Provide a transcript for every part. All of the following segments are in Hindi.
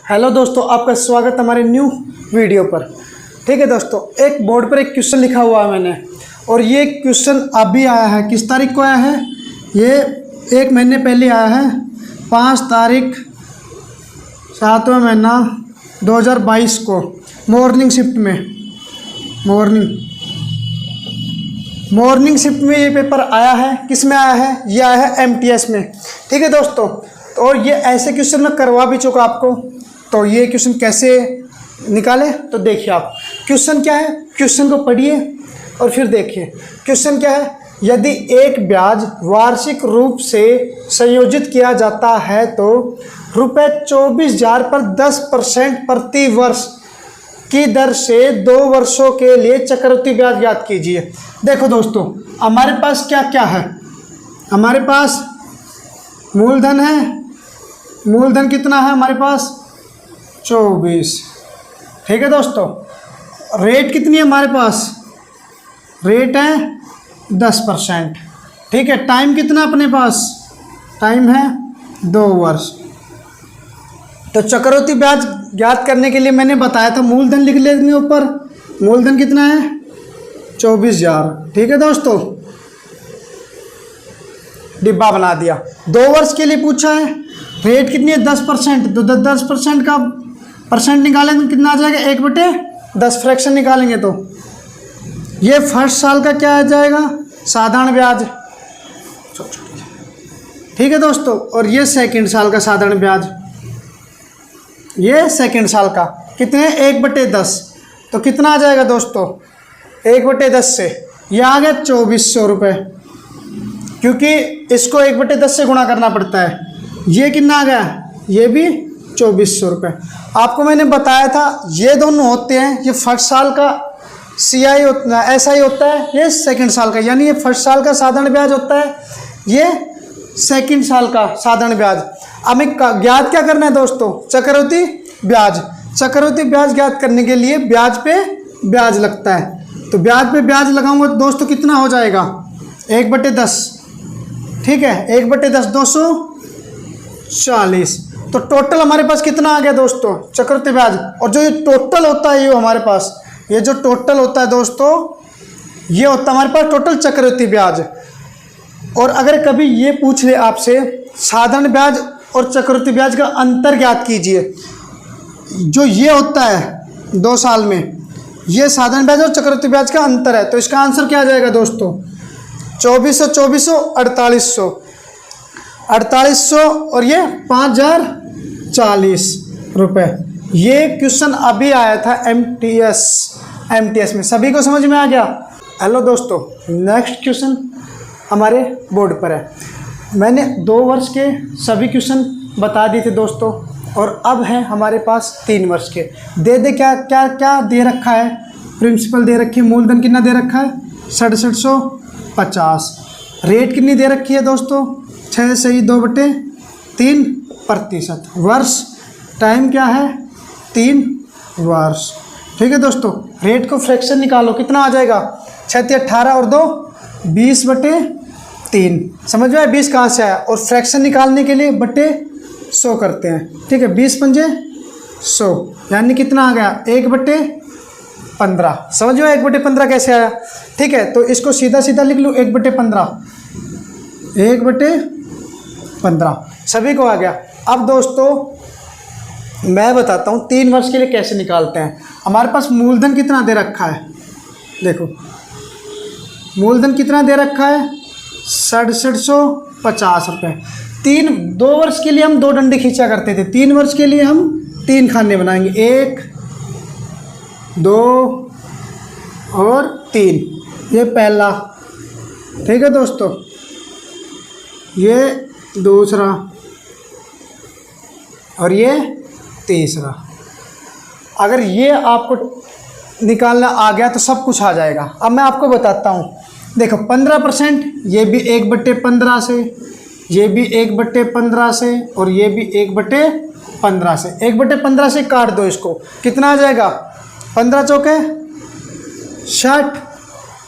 हेलो दोस्तों, आपका स्वागत हमारे न्यू वीडियो पर। ठीक है दोस्तों, एक बोर्ड पर एक क्वेश्चन लिखा हुआ है मैंने, और ये क्वेश्चन अभी आया है। किस तारीख को आया है? ये 1 महीने पहले आया है, 5 तारीख 7वां महीना 2022 को मॉर्निंग शिफ्ट में मॉर्निंग शिफ्ट में ये पेपर आया है। किस में आया है? ये आया है MTS में। ठीक है दोस्तों, और ये ऐसे क्वेश्चन मैं करवा भी चुका आपको। तो ये क्वेश्चन कैसे निकाले तो देखिए आप। क्वेश्चन क्या है, क्वेश्चन को पढ़िए और फिर देखिए। क्वेश्चन क्या है? यदि एक ब्याज वार्षिक रूप से संयोजित किया जाता है तो रुपये 24,000 पर 10% प्रति वर्ष की दर से 2 वर्षों के लिए चक्रवृद्धि ब्याज ज्ञात कीजिए। देखो दोस्तों, हमारे पास क्या क्या है? हमारे पास मूलधन है। मूलधन कितना है हमारे पास? 24। ठीक है दोस्तों, रेट कितनी है हमारे पास? रेट है 10%। ठीक है, टाइम कितना अपने पास? टाइम है 2 वर्ष। तो चक्रवृद्धि ब्याज ज्ञात करने के लिए मैंने बताया था मूलधन लिख लेंगे ऊपर। मूलधन कितना है? 24,000। ठीक है दोस्तों, डिब्बा बना दिया। 2 वर्ष के लिए पूछा है। रेट कितनी है? 10%। तो 10% का परसेंट निकालेंगे तो कितना आ जाएगा? 1/10। फ्रैक्शन निकालेंगे तो ये फर्स्ट साल का क्या आ जाएगा? साधारण ब्याज। ठीक है दोस्तों, और ये सेकंड साल का साधारण ब्याज। ये सेकंड साल का कितने? 1/10। तो कितना आ जाएगा दोस्तों? 1/10 से ये आ गया 2400 रुपये, क्योंकि इसको 1/10 से गुणा करना पड़ता है। ये कितना आ गया? ये भी 2400 रुपये। आपको मैंने बताया था ये दोनों होते हैं। ये फर्स्ट साल का CI होता है, SI होता है। ये सेकंड साल का, यानी ये फर्स्ट साल का साधारण ब्याज होता है, ये सेकंड साल का साधारण ब्याज। हमें ज्ञात क्या करना है दोस्तों? चक्रवृद्धि ब्याज। चक्रवृद्धि ब्याज ज्ञात करने के लिए ब्याज पे ब्याज लगता है। तो ब्याज पे ब्याज लगाऊंगा दोस्तों, कितना हो जाएगा? 1/10। ठीक है, 1/10 240। तो टोटल हमारे पास कितना आ गया दोस्तों? चक्रवृद्धि ब्याज। और जो ये टोटल होता है, ये हमारे पास ये जो टोटल होता है दोस्तों, ये होता है हमारे पास टोटल चक्रवृद्धि ब्याज। और अगर कभी ये पूछ ले आपसे साधारण ब्याज और चक्रवृद्धि ब्याज का अंतर ज्ञात कीजिए, जो ये होता है 2 साल में, ये साधारण ब्याज और चक्रवृद्धि ब्याज का अंतर है। तो इसका आंसर क्या आ जाएगा दोस्तों? 2400 4800 और ये 5040 रुपये। ये क्वेश्चन अभी आया था MTS में। सभी को समझ में आ गया? हेलो दोस्तों, नेक्स्ट क्वेश्चन हमारे बोर्ड पर है। मैंने 2 वर्ष के सभी क्वेश्चन बता दिए थे दोस्तों, और अब है हमारे पास 3 वर्ष के। क्या क्या क्या दे रखा है? प्रिंसिपल दे रखी है। मूलधन कितना दे रखा है? 6750। रेट कितनी दे रखी है दोस्तों? 6.2/3%। वर्ष, टाइम क्या है? 3 वर्ष। ठीक है दोस्तों, रेट को फ्रैक्शन निकालो, कितना आ जाएगा? 6 18 और 2 20/3। समझ में आया 20 कहाँ से आया? और फ्रैक्शन निकालने के लिए बटे 100 करते हैं। ठीक है, 20 पंजे 100, यानी कितना आ गया? 1/15। समझ में 1/15 कैसे आया? ठीक है, तो इसको सीधा सीधा लिख लो, 1/15 1/15 सभी को आ गया। अब दोस्तों मैं बताता हूँ 3 वर्ष के लिए कैसे निकालते हैं। हमारे पास मूलधन कितना दे रखा है? देखो, मूलधन कितना दे रखा है? 6750 रुपये। 2 वर्ष के लिए हम 2 डंडे खींचा करते थे। 3 वर्ष के लिए हम 3 खाने बनाएंगे, 1 2 और 3। ये पहला। ठीक है दोस्तों, ये दूसरा और ये तीसरा। अगर ये आपको निकालना आ गया तो सब कुछ आ जाएगा। अब मैं आपको बताता हूँ। देखो, 15%, ये भी 1/15 से, ये भी 1/15 से, और ये भी 1/15 से। 1/15 से काट दो इसको, कितना आ जाएगा? 15 चौके 60।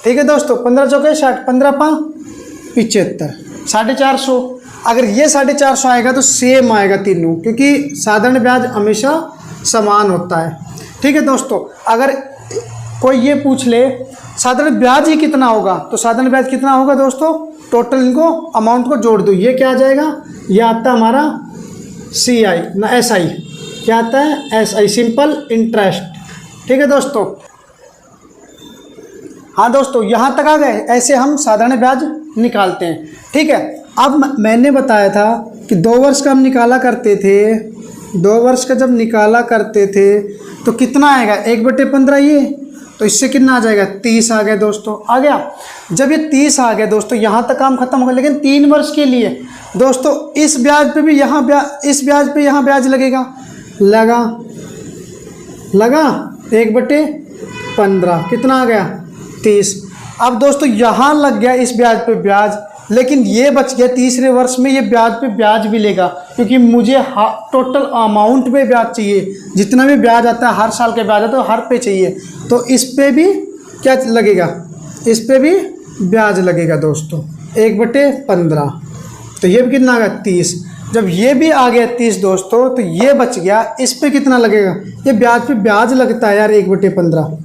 ठीक है दोस्तों, 15 चौके 60, 15 5 75, 450। अगर ये 450 आएगा तो सेम आएगा तीनों, क्योंकि साधारण ब्याज हमेशा समान होता है। ठीक है दोस्तों, अगर कोई ये पूछ ले साधारण ब्याज ही कितना होगा, तो साधारण ब्याज कितना होगा दोस्तों, टोटल इनको अमाउंट को जोड़ दो, ये क्या आ जाएगा, ये आता है हमारा CI ना SI, क्या आता है SI, सिंपल इंटरेस्ट। ठीक है दोस्तों, हाँ दोस्तों यहाँ तक आ गए, ऐसे हम साधारण ब्याज निकालते हैं। ठीक है, अब मैंने बताया था कि 2 वर्ष का हम निकाला करते थे, 2 वर्ष का जब निकाला करते थे तो कितना आएगा 1/15, ये तो इससे कितना आ जाएगा 30 आ गया दोस्तों, आ गया। जब ये 30 आ गया दोस्तों, यहाँ तक काम खत्म हो गया, लेकिन 3 वर्ष के लिए दोस्तों इस ब्याज पे भी यहाँ ब्याज, इस ब्याज पे यहाँ ब्याज लगेगा, लगा 1/15, कितना आ गया 30। अब दोस्तों यहाँ लग गया इस ब्याज पे ब्याज, लेकिन ये बच गया तीसरे वर्ष में, ये ब्याज पे ब्याज भी लेगा, क्योंकि मुझे टोटल अमाउंट पे ब्याज चाहिए, जितना भी ब्याज आता है हर साल के ब्याज आता है हर पे चाहिए, तो इस पे भी क्या लगेगा, इस पे भी ब्याज लगेगा दोस्तों 1/15। तो ये भी कितना आ गया 30। जब ये भी आ गया 30 दोस्तों, तो ये बच गया, इस पे कितना लगेगा, ये ब्याज पे ब्याज लगता है यार 1/15।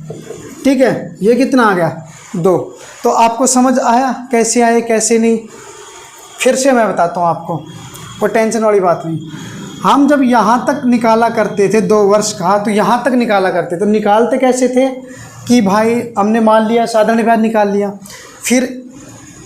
ठीक है, ये कितना आ गया 2। तो आपको समझ आया कैसे आए कैसे नहीं, फिर से मैं बताता हूँ आपको, कोई टेंशन वाली बात नहीं। हम जब यहाँ तक निकाला करते थे 2 वर्ष का, तो यहाँ तक निकाला करते, तो निकालते कैसे थे कि भाई हमने मान लिया साधारण ब्याज निकाल लिया, फिर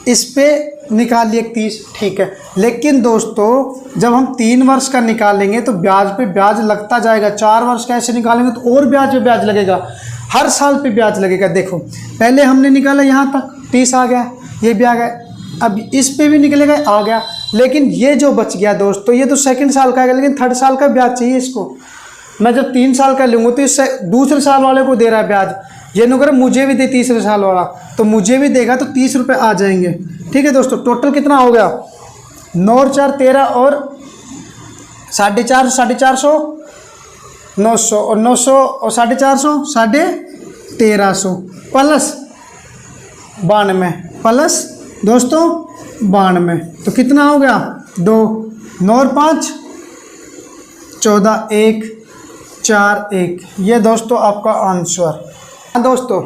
इस पे निकाल लिया 30, ठीक है। लेकिन दोस्तों जब हम 3 वर्ष का निकालेंगे तो ब्याज पे ब्याज लगता जाएगा, 4 वर्ष का ऐसे निकालेंगे तो और ब्याज पे ब्याज लगेगा, हर साल पे ब्याज लगेगा। देखो पहले हमने निकाला यहाँ तक 30 आ गया, ये भी आ गया, अब इस पे भी निकलेगा आ गया, लेकिन ये जो बच गया दोस्तों ये तो सेकंड साल का आएगा, लेकिन थर्ड साल का ब्याज चाहिए इसको। मैं जब 3 साल का लूँगा तो इससे दूसरे साल वाले को दे रहा है ब्याज, ये नहीं कर मुझे भी दे तीसरे साल वाला, तो मुझे भी देगा, तो 30 रुपये आ जाएंगे। ठीक है दोस्तों, टोटल कितना हो गया 9 और 4 13 और 450, 450, 900 और 900 और 450, 1350 प्लस 92 प्लस दोस्तों 92, तो कितना हो गया 2 9 और 5 14 1 4 1, ये दोस्तों आपका आंसर। हाँ दोस्तों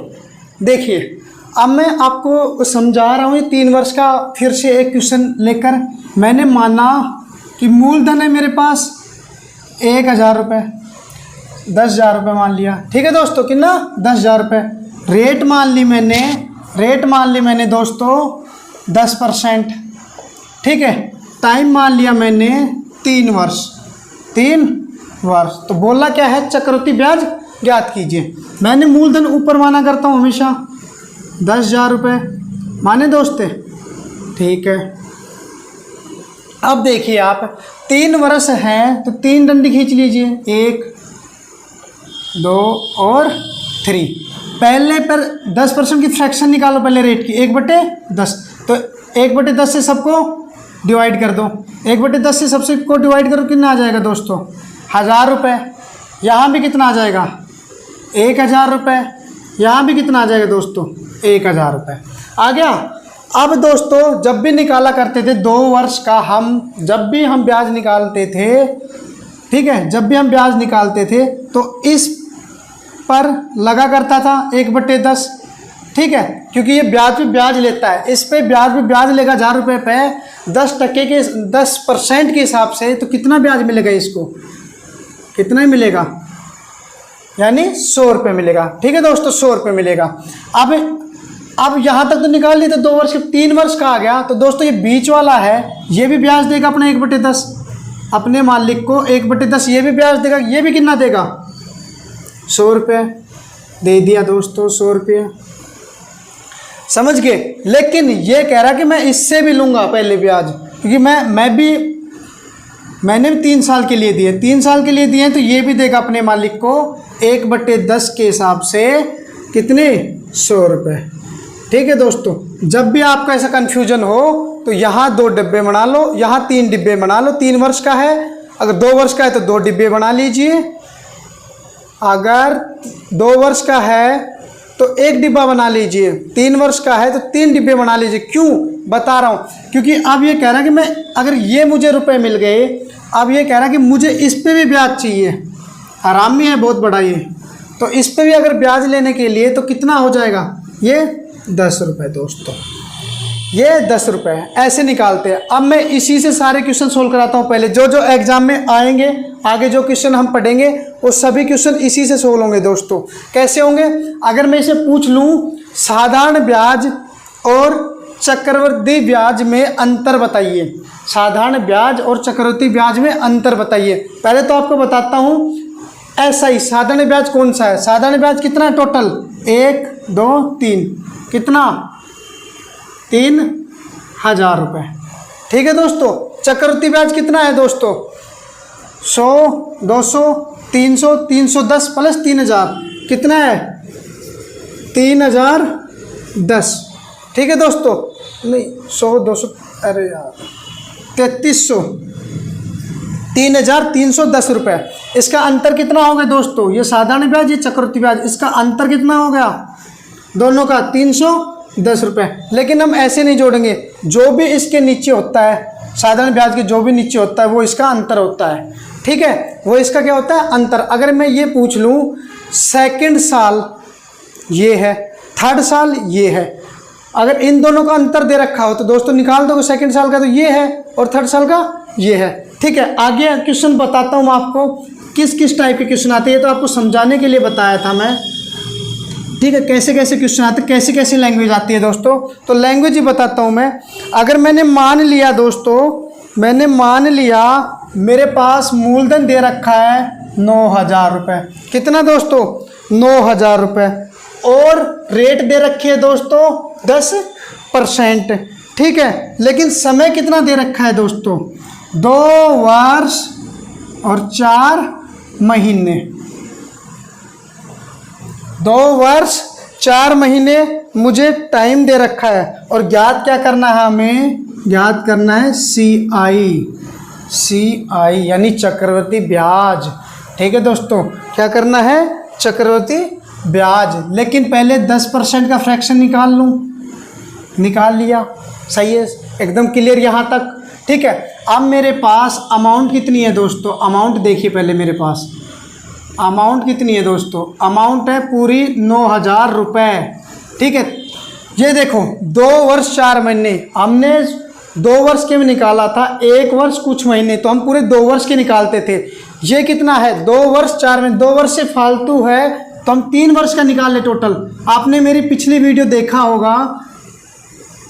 देखिए, अब मैं आपको समझा रहा हूँ 3 वर्ष का फिर से एक क्वेश्चन लेकर। मैंने माना कि मूलधन है मेरे पास 1000 रुपये, 10,000 रुपये मान लिया, ठीक है दोस्तों, कितना 10,000 रुपये। रेट मान ली मैंने दोस्तों 10%, ठीक है। टाइम मान लिया मैंने 3 वर्ष, तो बोला क्या है चक्रवृद्धि ब्याज ज्ञात कीजिए। मैंने मूलधन ऊपर माना करता हूँ हमेशा 10,000 रुपये माने दोस्त, ठीक है। अब देखिए आप 3 वर्ष हैं तो 3 डंडी खींच लीजिए, 1 2 और 3। पहले पर 10% की फ्रैक्शन निकालो पहले रेट की, 1/10, तो 1/10 से सबको डिवाइड कर दो, 1/10 से सबसे को डिवाइड करो, कितना आ जाएगा दोस्तों 1000 रुपये। यहाँ भी कितना आ जाएगा 1000 रुपये, यहाँ भी कितना आ जाएगा दोस्तों 1000 रुपये आ गया। अब दोस्तों जब भी निकाला करते थे 2 वर्ष का, हम जब भी हम ब्याज निकालते थे, ठीक है, जब भी हम ब्याज निकालते थे तो इस पर लगा करता था 1/10, ठीक है, क्योंकि ये ब्याज पे ब्याज लेता है, इस पे ब्याज लेगा 1000 रुपये पे 10% के 10% के हिसाब से, तो कितना ब्याज मिलेगा इसको, कितना ही मिलेगा, यानी 100 रुपये मिलेगा, ठीक है दोस्तों, 100 रुपये मिलेगा। अब यहाँ तक तो निकाल लिए, तो 2 वर्ष 3 वर्ष का आ गया, तो दोस्तों ये बीच वाला है, ये भी ब्याज देगा अपना 1/10, अपने मालिक को 1/10 ये भी ब्याज देगा, ये भी कितना देगा 100 रुपये दे दिया दोस्तों, 100 रुपये, समझ गए। लेकिन ये कह रहा कि मैं इससे भी लूँगा पहले ब्याज, क्योंकि मैंने भी 3 साल के लिए दिए, 3 साल के लिए दिए, तो ये भी देगा अपने मालिक को 1/10 के हिसाब से कितने 100 रुपये, ठीक है दोस्तों। जब भी आपका ऐसा कन्फ्यूजन हो तो यहाँ 2 डिब्बे बना लो, यहाँ 3 डिब्बे बना लो। 3 वर्ष का है, अगर 2 वर्ष का है तो 2 डिब्बे बना लीजिए, अगर 2 वर्ष का है तो एक डिब्बा बना लीजिए, 3 वर्ष का है तो 3 डिब्बे बना लीजिए। क्यों बता रहा हूँ, क्योंकि अब ये कह रहा है कि मैं अगर ये मुझे रुपए मिल गए, अब ये कह रहा है कि मुझे इस पे भी ब्याज चाहिए। हरामी है बहुत बड़ा ये। तो इस पे भी अगर ब्याज लेने के लिए तो कितना हो जाएगा, ये 10 रुपये दोस्तों, ये 10 रुपये ऐसे निकालते हैं। अब मैं इसी से सारे क्वेश्चन सोल्व कराता हूँ। पहले जो जो एग्जाम में आएंगे, आगे जो क्वेश्चन हम पढ़ेंगे वो सभी क्वेश्चन इसी से सोल्व होंगे दोस्तों। कैसे होंगे, अगर मैं इसे पूछ लूँ साधारण ब्याज और चक्रवृद्धि ब्याज में अंतर बताइए, साधारण ब्याज और चक्रवृद्धि ब्याज में अंतर बताइए। पहले तो आपको बताता हूँ SI साधारण ब्याज कौन सा है। साधारण ब्याज कितना है टोटल, 1 2 3, कितना 3000 रुपये। ठीक है दोस्तों। चक्रवृद्धि ब्याज कितना है दोस्तों, 100 200 300 310 प्लस 3000 कितना है 3010। ठीक है दोस्तों, नहीं 100 200 अरे यार 3300, 3310 रुपये। इसका अंतर कितना हो गया दोस्तों, ये साधारण ब्याज ये चक्रवृद्धि ब्याज, इसका अंतर कितना हो गया दोनों का 310 रुपये। लेकिन हम ऐसे नहीं जोड़ेंगे, जो भी इसके नीचे होता है साधारण ब्याज के जो भी नीचे होता है वो इसका अंतर होता है। ठीक है, वो इसका क्या होता है अंतर। अगर मैं ये पूछ लूँ सेकंड साल ये है, थर्ड साल ये है, अगर इन दोनों का अंतर दे रखा हो तो दोस्तों निकाल दो, सेकंड साल का तो ये है और थर्ड साल का ये है। ठीक है, आगे क्वेश्चन बताता हूँ आपको किस किस टाइप के क्वेश्चन आते हैं, तो आपको समझाने के लिए बताया था मैं। ठीक है, कैसे कैसे क्वेश्चन आते हैं, कैसी कैसी लैंग्वेज आती है दोस्तों, तो लैंग्वेज ही बताता हूँ मैं। अगर मैंने मान लिया दोस्तों, मैंने मान लिया मेरे पास मूलधन दे रखा है 9000 रुपये, कितना दोस्तों 9000 रुपये, और रेट दे रखी है दोस्तों 10%। ठीक है, लेकिन समय कितना दे रखा है दोस्तों 2 वर्ष और 4 महीने, 2 वर्ष 4 महीने मुझे टाइम दे रखा है। और ज्ञात क्या करना है, हमें ज्ञात करना है CI यानी चक्रवृद्धि ब्याज। ठीक है दोस्तों, क्या करना है चक्रवृद्धि ब्याज। लेकिन पहले 10% का फ्रैक्शन निकाल लूँ, निकाल लिया, सही है एकदम क्लियर यहाँ तक। ठीक है, अब मेरे पास अमाउंट कितनी है दोस्तों, अमाउंट देखिए पहले मेरे पास अमाउंट कितनी है दोस्तों, अमाउंट है पूरी 9000 रुपये। ठीक है, ये देखो 2 वर्ष 4 महीने, हमने 2 वर्ष के भी निकाला था, 1 वर्ष कुछ महीने, तो हम पूरे 2 वर्ष के निकालते थे। ये कितना है 2 वर्ष 4 महीने, 2 वर्ष से फालतू है तो हम 3 वर्ष का निकाल ले टोटल। आपने मेरी पिछली वीडियो देखा होगा,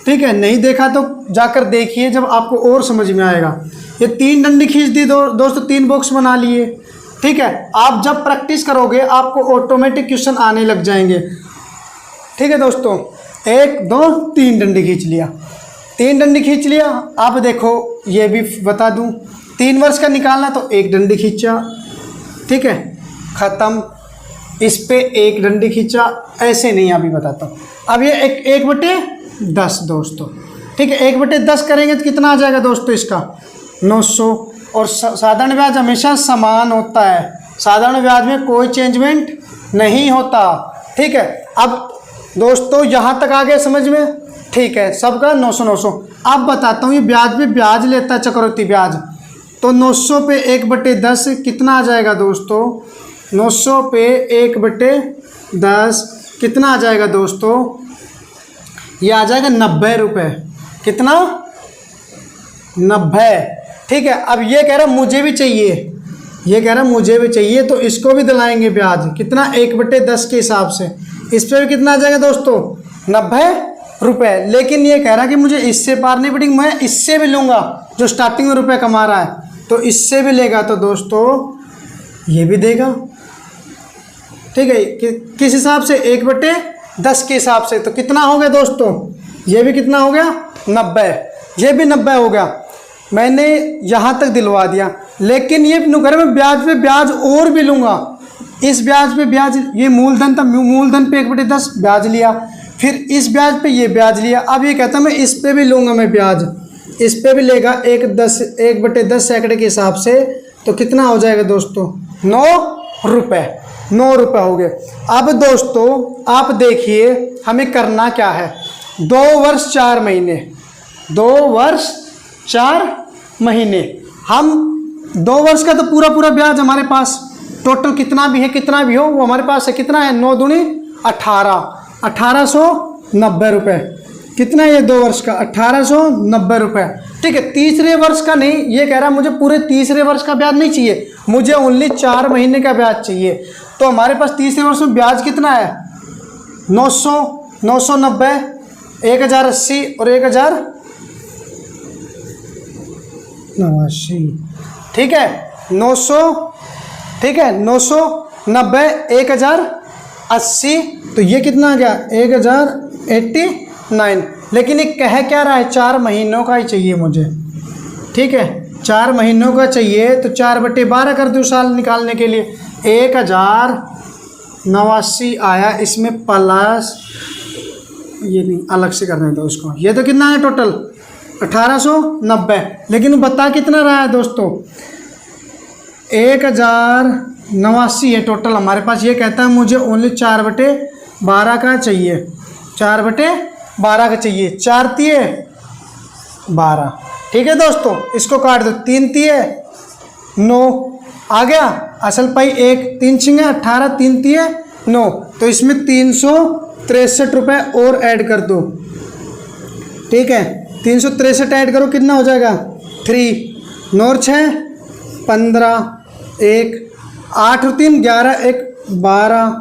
ठीक है, नहीं देखा तो जाकर देखिए, जब आपको और समझ में आएगा। ये 3 डंडी खींच दी दोस्तों, 3 बॉक्स बना लिए। ठीक है, आप जब प्रैक्टिस करोगे आपको ऑटोमेटिक क्वेश्चन आने लग जाएंगे। ठीक है दोस्तों, 1 2 3 डंडी खींच लिया, 3 डंडी खींच लिया। आप देखो ये भी बता दूं, 3 वर्ष का निकालना तो 1 डंडी खींचा, ठीक है, ख़त्म। इस पे 1 डंडी खींचा, ऐसे नहीं अभी बताता हूँ। अब ये 1/10 दोस्तों, ठीक है, 1/10 करेंगे तो कितना आ जाएगा दोस्तों इसका 900। और साधारण ब्याज हमेशा समान होता है, साधारण ब्याज में कोई चेंजमेंट नहीं होता। ठीक है, अब दोस्तों यहाँ तक आ गए समझ में, ठीक है, सबका 900। अब बताता हूँ ये ब्याज पे ब्याज लेता है चक्रवृद्धि ब्याज, तो 900 पे 1/10 कितना आ जाएगा दोस्तों, 900 पे 1/10 कितना आ जाएगा दोस्तों, ये आ जाएगा 90 रुपये। कितना 90। ठीक है, अब ये कह रहा मुझे भी चाहिए, ये कह रहा मुझे भी चाहिए, तो इसको भी दिलाएंगे ब्याज, कितना 1/10 के हिसाब से। इस पर भी कितना आ जाएगा दोस्तों 90 रुपये। लेकिन ये कह रहा कि मुझे इससे पार नहीं पड़ेगी, मैं इससे भी लूँगा जो स्टार्टिंग में रुपये कमा रहा है, तो इससे भी लेगा तो दोस्तों ये भी देगा। ठीक है, किस हिसाब से 1/10 के हिसाब से, तो कितना हो गया दोस्तों, ये भी कितना हो गया 90, ये भी 90 हो गया। मैंने यहाँ तक दिलवा दिया, लेकिन ये नुकर मैं ब्याज पे ब्याज और भी लूँगा। इस ब्याज पे ब्याज, ये मूलधन था, मूलधन पे 1/10 ब्याज लिया, फिर इस ब्याज पे ये ब्याज लिया। अब ये कहता मैं इस पे भी लूँगा मैं ब्याज, इस पे भी लेगा 1/10 सैकड़े के हिसाब से, तो कितना हो जाएगा दोस्तों 9 रुपये। 9 रुपये हो गए। अब दोस्तों आप देखिए हमें करना क्या है। 2 वर्ष 4 महीने, 2 वर्ष 4 महीने, हम 2 वर्ष का तो पूरा पूरा ब्याज हमारे पास टोटल कितना भी है, कितना भी हो वो हमारे पास है। कितना है? 9 दूनी 18, 1890 रुपये। कितना है ये 2 वर्ष का? 1890 रुपये। ठीक है, तीसरे वर्ष का नहीं, ये कह रहा है मुझे पूरे तीसरे वर्ष का ब्याज नहीं चाहिए, मुझे ओनली 4 महीने का ब्याज चाहिए। तो हमारे पास तीसरे वर्ष में ब्याज कितना है? 900, 990, 1080 और 1089। ठीक है, 900, ठीक है, 990, 1080, तो ये कितना आ गया? 1089। लेकिन ये कह क्या रहा है? 4 महीनों का ही चाहिए मुझे। ठीक है, 4 महीनों का चाहिए, तो 4/12 कर दूँ साल निकालने के लिए। 1089 आया, इसमें प्लस ये नहीं, अलग से करने दो उसको। ये तो कितना है टोटल? 1890। लेकिन बता कितना रहा है दोस्तों? 1089 है टोटल हमारे पास। ये कहता है मुझे ओनली 4/12 का चाहिए, 4/12 का चाहिए। 4 तिये 12। ठीक है दोस्तों, इसको काट दो। 3 तिये 9 आ गया, असल पाई 1, 3 छिंगे 18, 3 तिये 9, तो इसमें 363 रुपये और ऐड कर दो। ठीक है, 363 ऐड करो, कितना हो जाएगा? 3, 9 और 6 15, 1 8 और 3 11, 1 12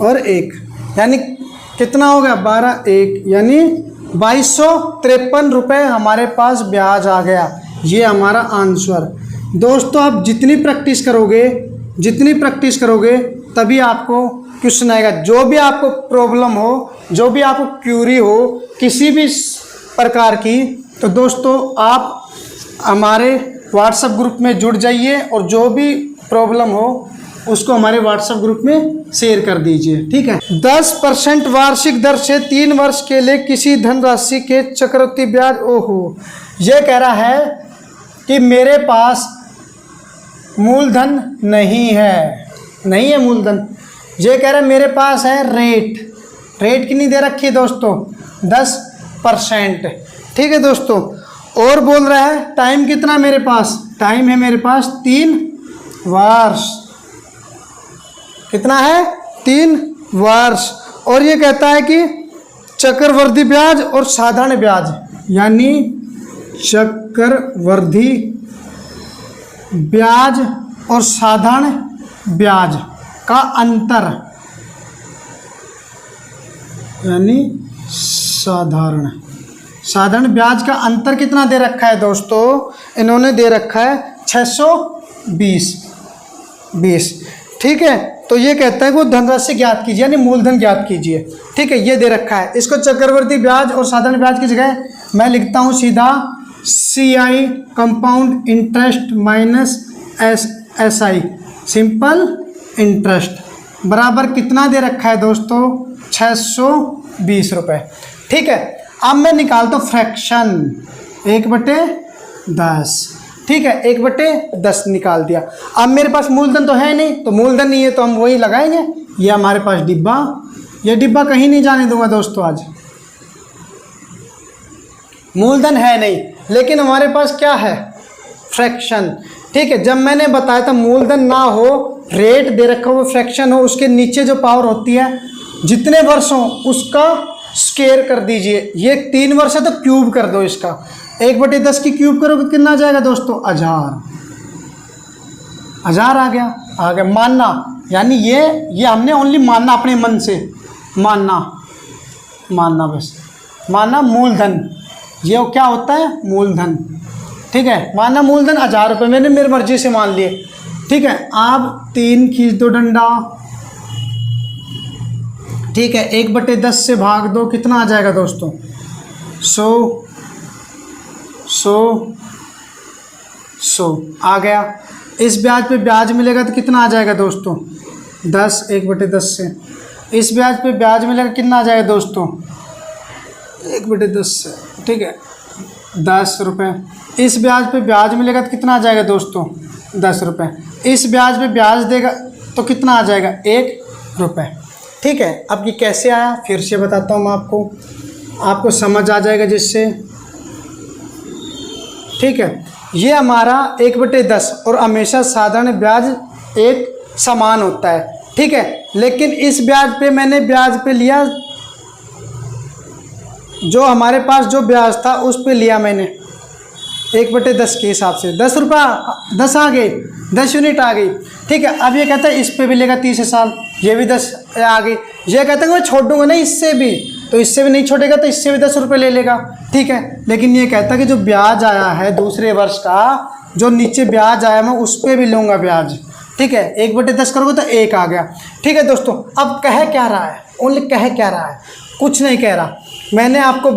और 1, यानी कितना हो गया? 12, 1, यानी 2253 रुपये हमारे पास ब्याज आ गया। ये हमारा आंसर। दोस्तों आप जितनी प्रैक्टिस करोगे तभी आपको क्वेश्चन आएगा। जो भी आपको प्रॉब्लम हो, जो भी आपको क्यूरी हो किसी भी प्रकार की, तो दोस्तों आप हमारे व्हाट्सएप ग्रुप में जुड़ जाइए और जो भी प्रॉब्लम हो उसको हमारे व्हाट्सएप ग्रुप में शेयर कर दीजिए। ठीक है, 10% वार्षिक दर से 3 वर्ष के लिए किसी धनराशि के चक्रवृद्धि ब्याज। ओहो, ये कह रहा है कि मेरे पास मूलधन नहीं है मूलधन। ये कह रहा है मेरे पास है रेट कितनी दे रखी है दोस्तों? 10%। ठीक है दोस्तों, और बोल रहा है टाइम कितना मेरे पास? टाइम है मेरे पास 3 वर्ष। कितना है? 3 वर्ष। और ये कहता है कि चक्रवृद्धि ब्याज और साधारण ब्याज, यानी चक्रवृद्धि ब्याज और साधारण ब्याज का अंतर, यानी साधारण ब्याज का अंतर कितना दे रखा है दोस्तों? इन्होंने दे रखा है 620। ठीक है, तो ये कहता है कि वो धनराशि ज्ञात कीजिए, यानी मूलधन ज्ञात कीजिए। ठीक है, ये दे रखा है। इसको चक्रवृद्धि ब्याज और साधारण ब्याज की जगह मैं लिखता हूँ सीधा CI, compound interest minus SI, simple interest, बराबर कितना दे रखा है दोस्तों? 620 रुपये। ठीक है, अब मैं निकालता हूँ फ्रैक्शन 1/10। ठीक है, 1/10 निकाल दिया। अब मेरे पास मूलधन तो है नहीं, तो मूलधन नहीं है तो हम वही लगाएंगे। ये हमारे पास डिब्बा, ये डिब्बा कहीं नहीं जाने दूंगा दोस्तों आज। मूलधन है नहीं, लेकिन हमारे पास क्या है? फ्रैक्शन। ठीक है, जब मैंने बताया था मूलधन ना हो, रेट दे रखा हो, फ्रैक्शन हो, उसके नीचे जो पावर होती है जितने वर्ष हो उसका स्क्वायर कर दीजिए। ये 3 वर्ष है तो क्यूब कर दो इसका। 1/10 की क्यूब करोगे कितना आ जाएगा दोस्तों? 1000 आ गया। मानना, यानी ये हमने ओनली मानना, अपने मन से मानना बस, मानना मूलधन। ये क्या होता है? मूलधन। ठीक है, मानना मूलधन 1000 रुपये, मैंने मेरी मर्जी से मान लिए। ठीक है, आप 3 खींच दो डंडा। ठीक है, 1/10 से भाग दो, कितना आ जाएगा दोस्तों? 100 आ गया। इस ब्याज पे ब्याज मिलेगा तो कितना आ जाएगा दोस्तों? 10, 1/10 से। इस ब्याज पे ब्याज मिलेगा, कितना आ जाएगा दोस्तों? 1/10 से। ठीक है, 10 रुपये। इस ब्याज पे ब्याज मिलेगा तो कितना आ जाएगा दोस्तों? 10 रुपये। इस ब्याज पे ब्याज देगा, तो कितना आ जाएगा 1 रुपये। ठीक है, अब ये कैसे आया फिर से बताता हूँ मैं आपको समझ आ जाएगा जिससे। ठीक है, ये हमारा 1/10 और हमेशा साधारण ब्याज एक समान होता है। ठीक है, लेकिन इस ब्याज पे मैंने ब्याज पे लिया, जो हमारे पास जो ब्याज था उस पे लिया मैंने 1/10 के हिसाब से 10 रुपया, 10 आ गए, 10 यूनिट आ गई। ठीक है, अब ये कहता है इस पे भी लेगा 30 साल, ये भी 10 आ गई। ये कहता है कि मैं छोड़ दूंगा नहीं इससे भी, तो इससे भी नहीं छोड़ेगा तो इससे भी 10 रुपये ले लेगा। ठीक है, लेकिन ये कहता है कि जो ब्याज आया है दूसरे वर्ष का, जो नीचे ब्याज आया मैं उस पर भी लूँगा ब्याज। ठीक है, 1/10 करोगे तो 1 आ गया। ठीक है दोस्तों, अब कह क्या रहा है, ओनली कह क्या रहा है, कुछ नहीं कह रहा। मैंने आपको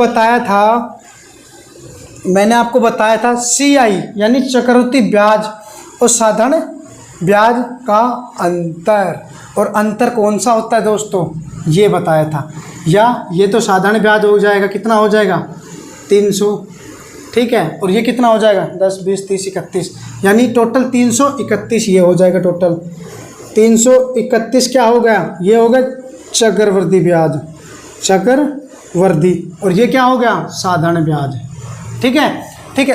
बताया था CI यानी चक्रवृद्धि ब्याज और साधारण ब्याज का अंतर, और अंतर कौन सा होता है दोस्तों ये बताया था। या ये तो साधारण ब्याज हो जाएगा, कितना हो जाएगा 300। ठीक है, और ये कितना हो जाएगा 10, 20, 30, 31, यानी टोटल 331 ये हो जाएगा। टोटल 331 क्या हो गया, ये हो गया चक्रवृद्धि ब्याज, चक्रवृद्धि, और ये क्या हो गया साधारण ब्याज। ठीक है,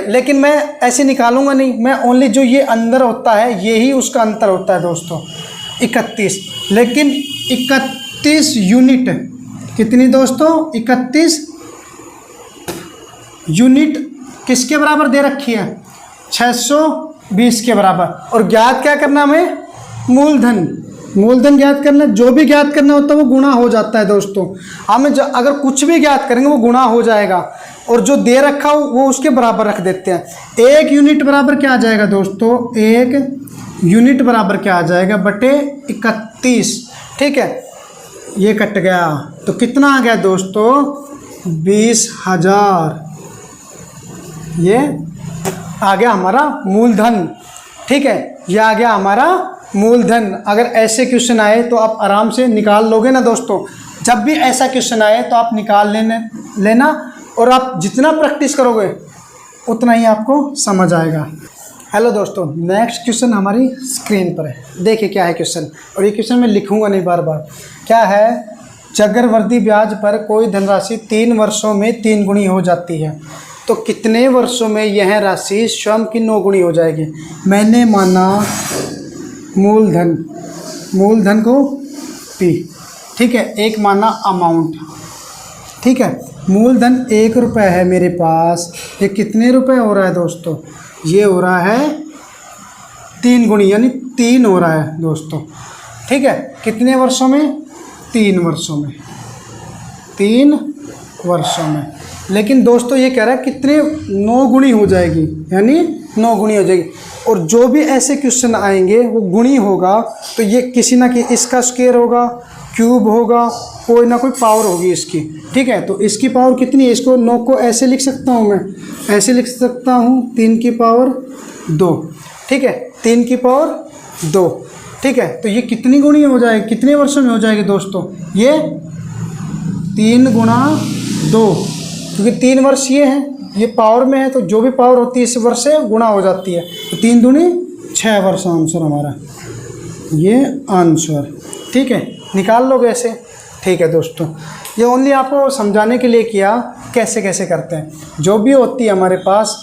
लेकिन मैं ऐसे निकालूंगा नहीं, मैं ओनली जो ये अंदर होता है यही उसका अंतर होता है दोस्तों 31। लेकिन 31 यूनिट कितनी दोस्तों, 31 यूनिट किसके बराबर दे रखी है 620 के बराबर। और ज्ञात क्या करना हमें, मूलधन ज्ञात करना। जो भी ज्ञात करना होता है वो गुणा हो जाता है दोस्तों। हमें अगर कुछ भी ज्ञात करेंगे वो गुणा हो जाएगा, और जो दे रखा हो वो उसके बराबर रख देते हैं। 1 यूनिट बराबर क्या आ जाएगा दोस्तों, 1 यूनिट बराबर क्या आ जाएगा बटे 31। ठीक है, ये कट गया तो कितना आ गया दोस्तों 20,000, ये आ गया हमारा मूलधन। ठीक है, ये आ गया हमारा मूलधन। अगर ऐसे क्वेश्चन आए तो आप आराम से निकाल लोगे ना दोस्तों। जब भी ऐसा क्वेश्चन आए तो आप निकाल लेना, और आप जितना प्रैक्टिस करोगे उतना ही आपको समझ आएगा। हेलो दोस्तों, नेक्स्ट क्वेश्चन हमारी स्क्रीन पर है। देखिए क्या है क्वेश्चन, और ये क्वेश्चन मैं लिखूंगा नहीं बार बार। क्या है, चक्रवृद्धि ब्याज पर कोई धनराशि 3 वर्षों में 3 गुनी हो जाती है, तो कितने वर्षों में यह राशि स्वयं की 9 गुनी हो जाएगी। मैंने माना मूलधन को P। ठीक है, एक माना अमाउंट। ठीक है, मूलधन 1 रुपये है मेरे पास, ये कितने रुपए हो रहा है दोस्तों, ये हो रहा है 3 गुनी यानी 3 हो रहा है दोस्तों। ठीक है, कितने वर्षों में, 3 वर्षों में, 3 वर्षों में। लेकिन दोस्तों ये कह रहा है कितने 9 गुनी हो जाएगी, यानी 9 गुनी हो जाएगी। और जो भी ऐसे क्वेश्चन आएंगे वो गुणी होगा, तो ये किसी ना कि इसका स्क्वायर होगा, क्यूब होगा, कोई ना कोई पावर होगी इसकी। ठीक है, तो इसकी पावर कितनी है, इसको 9 को ऐसे लिख सकता हूँ मैं, ऐसे लिख सकता हूँ 3 की पावर 2। ठीक है, 3 की पावर 2। ठीक है, तो ये कितनी गुणी हो जाएगी, कितने वर्षों में हो जाएगी दोस्तों, ये 3 गुणा 2, क्योंकि 3 वर्ष ये है, ये पावर में है, तो जो भी पावर होती है इस वर्ष से गुणा हो जाती है। तो 3 दूनी 6 वर्ष आंसर हमारा, ये आंसर। ठीक है, निकाल लोगे ऐसे। ठीक है दोस्तों, ये ओनली आपको समझाने के लिए किया कैसे कैसे करते हैं। जो भी होती है हमारे पास,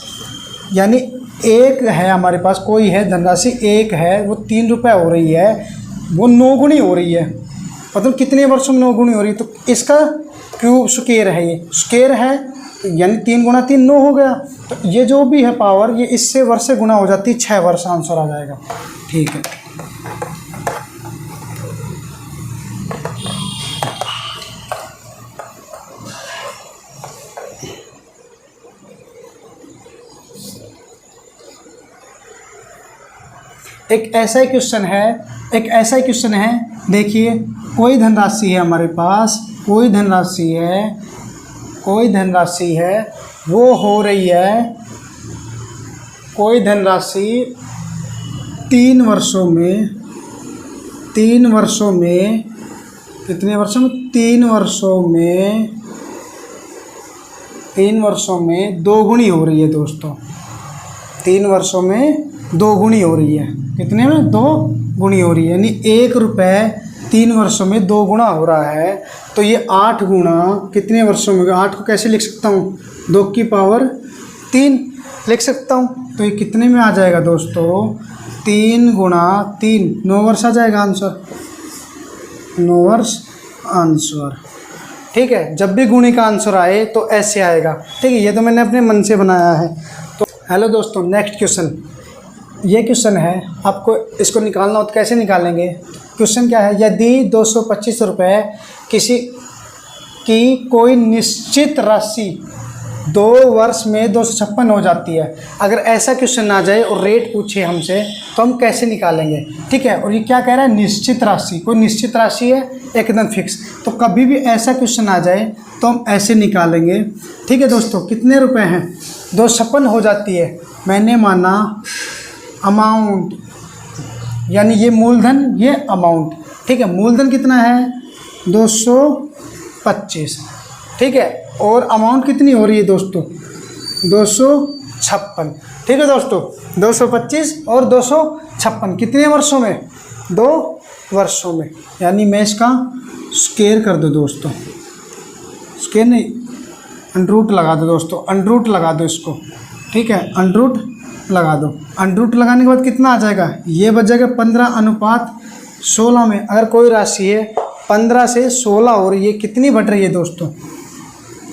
यानी एक है हमारे पास, कोई है धनराशि 1 है, वो 3 रुपये हो रही है, वो 9 गुनी हो रही है, मतलब कितने वर्षों में 9 गुनी हो रही है, तो इसका क्यूब स्क्वायर है, ये स्क्वायर है, यानी 3 गुणा 3 9 हो गया। तो ये जो भी है पावर, ये इससे वर्ष से गुना हो जाती है, 6 वर्ष आंसर आ जाएगा। ठीक है, एक ऐसा ही क्वेश्चन है, देखिए कोई धनराशि है हमारे पास, कोई धनराशि है वो हो रही है, कोई धनराशि 3 वर्षों में कितने वर्षों में 3 वर्षों में 2 गुनी हो रही है दोस्तों। 3 वर्षों में 2 गुनी हो रही है, कितने में 2 गुणी हो रही है, यानी 1 रुपये 3 वर्षों में 2 गुना हो रहा है। तो ये 8 गुना कितने वर्षों में, 8 को कैसे लिख सकता हूँ, 2 की पावर 3 लिख सकता हूँ। तो ये कितने में आ जाएगा दोस्तों, 3 गुणा 3, 9 वर्ष आ जाएगा आंसर, 9 वर्ष आंसर। ठीक है, जब भी गुणी का आंसर आए तो ऐसे आएगा। ठीक है, ये तो मैंने अपने मन से बनाया है। तो हेलो दोस्तों, नेक्स्ट क्वेश्चन, ये क्वेश्चन है, आपको इसको निकालना हो तो कैसे निकालेंगे। क्वेश्चन क्या है, यदि 225 रुपये किसी की कोई निश्चित राशि 2 वर्ष में 256 हो जाती है। अगर ऐसा क्वेश्चन आ जाए और रेट पूछे हमसे तो हम कैसे निकालेंगे। ठीक है, और ये क्या कह रहा है, निश्चित राशि, कोई निश्चित राशि है एकदम फिक्स। तो कभी भी ऐसा क्वेश्चन आ जाए तो हम ऐसे निकालेंगे। ठीक है दोस्तों, कितने रुपए हैं, 256 हो जाती है। मैंने माना अमाउंट, यानी ये मूलधन, ये अमाउंट। ठीक है, मूलधन कितना है, 225। ठीक है, और अमाउंट कितनी हो रही है दोस्तों, 256। ठीक है दोस्तों, 225 और 256 कितने वर्षों में, 2 वर्षों में। यानी मैं इसका स्क्वायर कर दो दोस्तों, स्क्वायर नहीं, अंडरूट लगा दो दोस्तों, अंडरूट लगा दो इसको। ठीक है, अंडरूट लगा दो। अंडरूट लगाने के बाद कितना आ जाएगा, ये बच जाएगा 15:16 में। अगर कोई राशि है 15 से 16 और ये कितनी बढ़ रही है दोस्तों,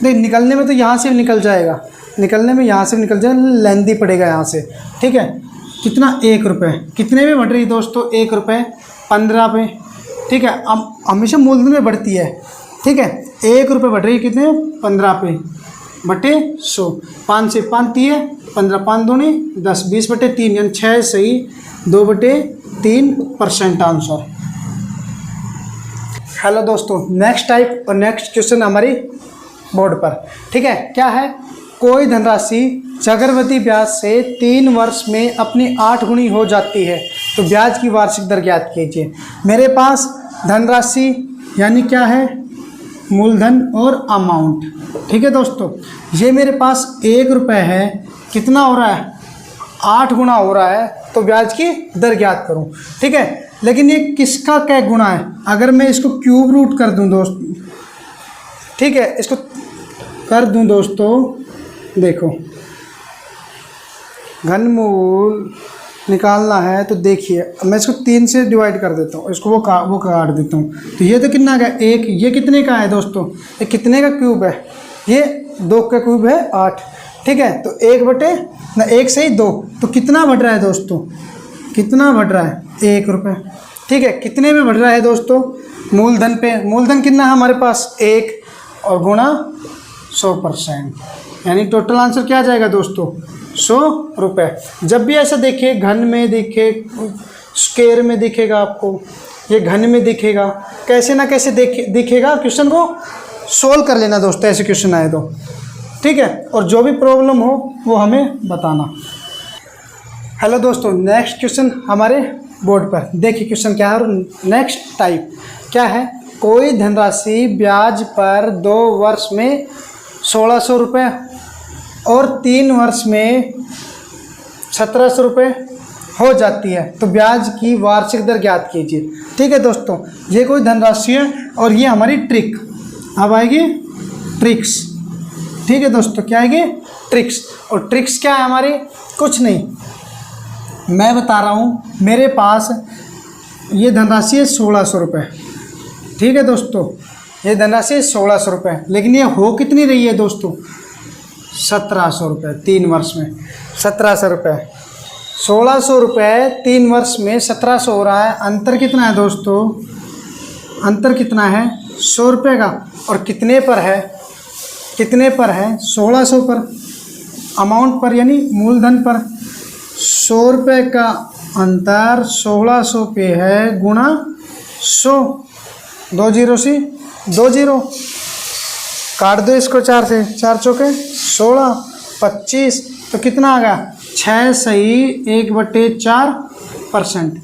नहीं निकलने में तो यहाँ से भी निकल जाएगा, निकलने में यहाँ से भी निकल जाएगा, लेंदी पड़ेगा यहाँ से। ठीक है, कितना, 1 रुपये, कितने में बढ़ रही है दोस्तों, 1 रुपये 15 पे। ठीक है, अब हमेशा मूलधन में बढ़ती है। ठीक है, 1 रुपये बढ़ रही है कितने, 15 पे बटे 100, 5 से 5 दिए 15, 5 दूनी 10, 20/3 यानी 6 सही 2/3% आंसर। हेलो दोस्तों, नेक्स्ट टाइप और नेक्स्ट क्वेश्चन हमारी बोर्ड पर। ठीक है, क्या है, कोई धनराशि चक्रवृद्धि ब्याज से 3 वर्ष में अपनी 8 गुनी हो जाती है, तो ब्याज की वार्षिक दर ज्ञात कीजिए। मेरे पास धनराशि यानी क्या है, मूलधन और अमाउंट। ठीक है दोस्तों, ये मेरे पास 1 रुपये है, कितना हो रहा है, 8 गुना हो रहा है, तो ब्याज की दर ज्ञात करूं। ठीक है, लेकिन ये किसका क्या गुना है, अगर मैं इसको क्यूब रूट कर दूं दोस्तों, ठीक है, इसको कर दूं दोस्तों, देखो घनमूल निकालना है तो देखिए, मैं इसको 3 से डिवाइड कर देता हूँ, इसको वो काट देता हूँ। तो ये तो कितना का, 1, ये कितने का है दोस्तों, ये कितने का क्यूब है, ये 2 का क्यूब है 8। ठीक है, तो 1 से ही 2, तो कितना बढ़ रहा है दोस्तों, कितना बढ़ रहा है, 1 रुपये। ठीक है, कितने में बढ़ रहा है दोस्तों, मूलधन पे, मूलधन कितना है हमारे पास 1 और गुणा 100%, यानी टोटल आंसर क्या आ जाएगा दोस्तों, 100 रुपये। जब भी ऐसा देखिए, घन में दिखे, स्क्वायर में दिखेगा आपको, ये घन में दिखेगा, कैसे ना कैसे दिखेगा, क्वेश्चन को सोल्व कर लेना दोस्तों, ऐसे क्वेश्चन आए तो। ठीक है, और जो भी प्रॉब्लम हो वो हमें बताना। हेलो दोस्तों, नेक्स्ट क्वेश्चन हमारे बोर्ड पर देखिए, क्वेश्चन क्या है और नेक्स्ट टाइप क्या है, कोई धनराशि ब्याज पर 2 वर्ष में 1600 रुपये और 3 वर्ष में 1700 रुपये हो जाती है, तो ब्याज की वार्षिक दर ज्ञात कीजिए। ठीक है दोस्तों, ये कोई धनराशि है और ये हमारी ट्रिक, अब आएगी ट्रिक्स। ठीक है दोस्तों, क्या आएगी, ट्रिक्स। और ट्रिक्स क्या है हमारी, कुछ नहीं, मैं बता रहा हूँ, मेरे पास ये धनराशि है 1600 रुपये। ठीक है दोस्तों, ये धनराशि है 1600 रुपये, लेकिन ये हो कितनी रही है दोस्तों, 1700 रुपये 3 वर्ष में, 1700 रुपये, 1600 रुपये 3 वर्ष में 1700 हो रहा है। अंतर कितना है दोस्तों, अंतर कितना है, 100 रुपये का, और कितने पर है, कितने पर है, 1600 पर, अमाउंट पर यानी मूलधन पर। 100 रुपये का अंतर 1600 पे है, गुणा 100, 2 जीरो से 2 जीरो, काट दो इसको 4 से, 4 चौके 16, 25, तो कितना आ गया, 6 सही 1/4%।